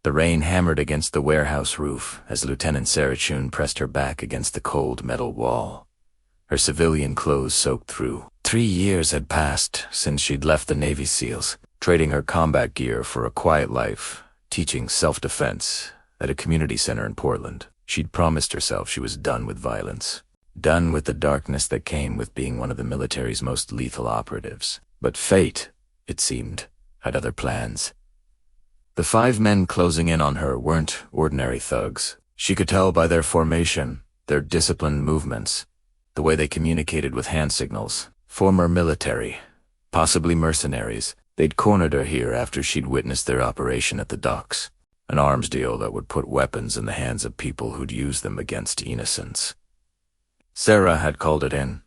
The rain hammered against the warehouse roof as Lieutenant Sarachun pressed her back against the cold metal wall. Her civilian clothes soaked through. 3 years had passed since she'd left the Navy SEALs, trading her combat gear for a quiet life, teaching self-defense at a community center in Portland. She'd promised herself she was done with violence, done with the darkness that came with being one of the military's most lethal operatives. But fate, it seemed, had other plans. The 5 men closing in on her weren't ordinary thugs. She could tell by their formation, their disciplined movements, the way they communicated with hand signals. Former military, possibly mercenaries. They'd cornered her here after she'd witnessed their operation at the docks, an arms deal that would put weapons in the hands of people who'd use them against innocents. Sarah had called it in,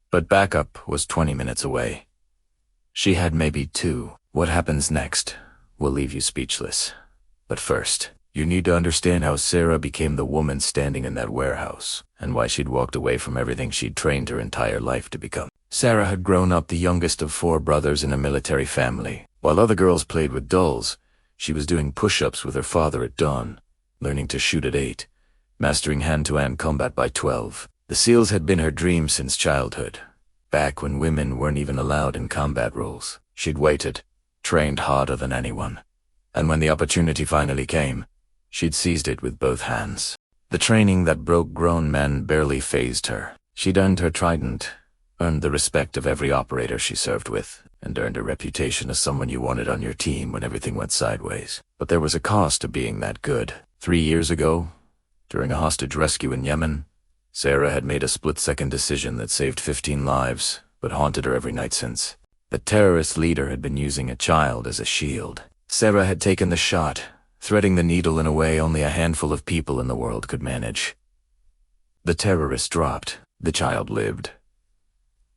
but backup was 20 minutes away. She had maybe 2. What happens next will leave you speechless. But first, you need to understand how Sarah became the woman standing in that warehouse, and why she'd walked away from everything she'd trained her entire life to become. Sarah had grown up the youngest of 4 brothers in a military family. While other girls played with dolls, she was doing push-ups with her father at dawn, learning to shoot at 8, mastering hand-to-hand combat by 12. The SEALs had been her dream since childhood, back when women weren't even allowed in combat roles. She'd waited, trained harder than anyone, and when the opportunity finally came, she'd seized it with both hands. The training that broke grown men barely fazed her. She'd earned her trident, earned the respect of every operator she served with, and earned a reputation as someone you wanted on your team when everything went sideways. But there was a cost to being that good. 3 years ago, during a hostage rescue in Yemen, Sarah had made a split-second decision that saved 15 lives, but haunted her every night since. The terrorist leader had been using a child as a shield. Sarah had taken the shot, threading the needle in a way only a handful of people in the world could manage. The terrorist dropped. The child lived.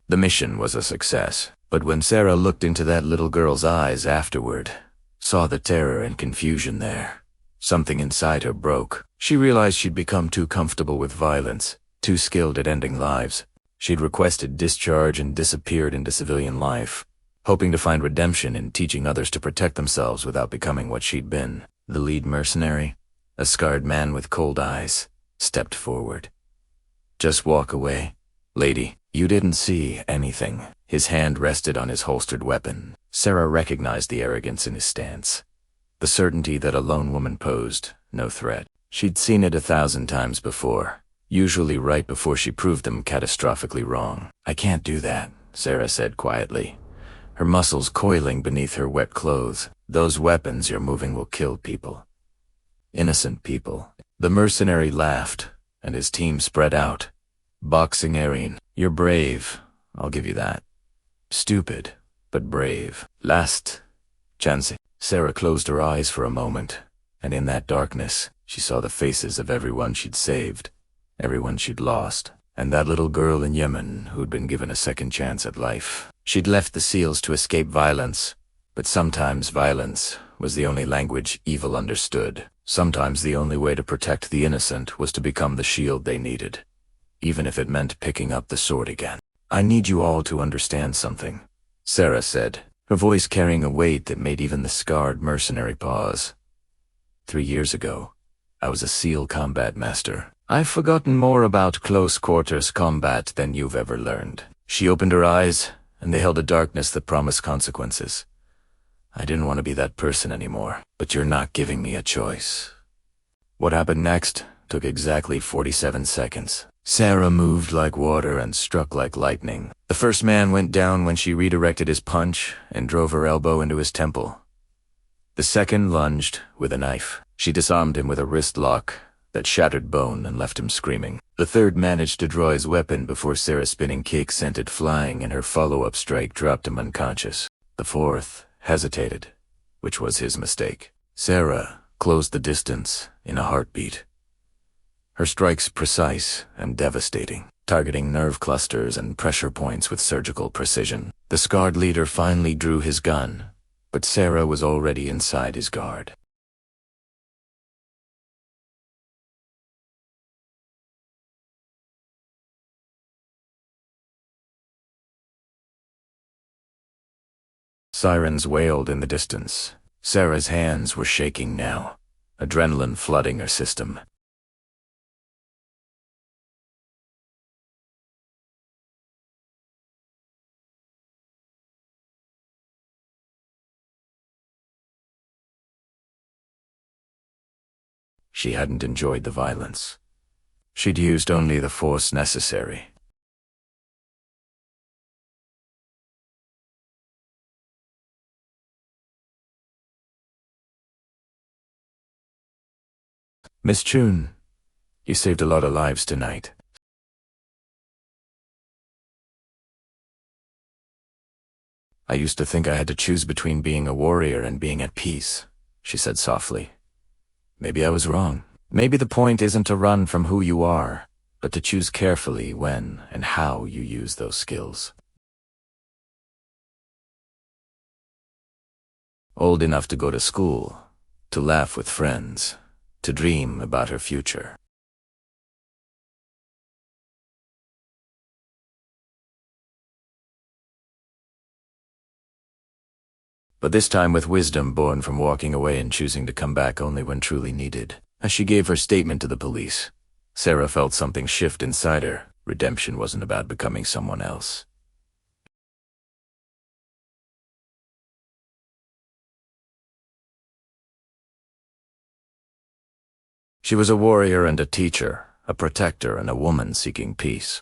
The mission was a success, but when Sarah looked into that little girl's eyes afterward, saw the terror and confusion there, something inside her broke. She realized she'd become too comfortable with violence, too skilled at ending lives. She'd requested discharge and disappeared into civilian life, hoping to find redemption in teaching others to protect themselves without becoming what she'd been. The lead mercenary, a scarred man with cold eyes, stepped forward. "Just walk away, lady. You didn't see anything." His hand rested on his holstered weapon. Sarah recognized the arrogance in his stance, the certainty that a lone woman posed no threat. She'd seen it 1,000 times before, usually right before she proved them catastrophically wrong. "I can't do that," Sarah said quietly, her muscles coiling beneath her wet clothes. "Those weapons you're moving will kill people. Innocent people." The mercenary laughed, and his team spread out. "Boxing Aryan, you're brave, I'll give you that. Stupid, but brave. Last chance." Sarah closed her eyes for a moment, and in that darkness, she saw the faces of everyone she'd saved, everyone she'd lost, and that little girl in Yemen who'd been given a second chance at life. She'd left the SEALs to escape violence, but sometimes violence was the only language evil understood. Sometimes the only way to protect the innocent was to become the shield they needed, even if it meant picking up the sword again. "I need you all to understand something," Sarah said, her voice carrying a weight that made even the scarred mercenary pause. 3 years ago, I was a SEAL combat master. I've forgotten more about close-quarters combat than you've ever learned. She opened her eyes, and they held a darkness that promised consequences. "I didn't want to be that person anymore, but you're not giving me a choice." What happened next took exactly 47 seconds. Sarah moved like water and struck like lightning. The first man went down when she redirected his punch and drove her elbow into his temple. The second lunged with a knife. She disarmed him with a wrist lock that shattered bone and left him screaming. The third managed to draw his weapon before Sarah's spinning kick sent it flying, and her follow-up strike dropped him unconscious. The fourth hesitated, which was his mistake. Sarah closed the distance in a heartbeat. Her strikes precise and devastating, targeting nerve clusters and pressure points with surgical precision. The scarred leader finally drew his gun, but Sarah was already inside his guard. Sirens wailed in the distance. Sarah's hands were shaking now, adrenaline flooding her system. She hadn't enjoyed the violence. She'd used only the force necessary. Miss Chun, you saved a lot of lives tonight. I used to think I had to choose between being a warrior and being at peace, she said softly. Maybe I was wrong. Maybe the point isn't to run from who you are, but to choose carefully when and how you use those skills. Old enough to go to school, to laugh with friends, to dream about her future. But this time with wisdom born from walking away and choosing to come back only when truly needed. As she gave her statement to the police, Sarah felt something shift inside her. Redemption wasn't about becoming someone else. She was a warrior and a teacher, a protector and a woman seeking peace.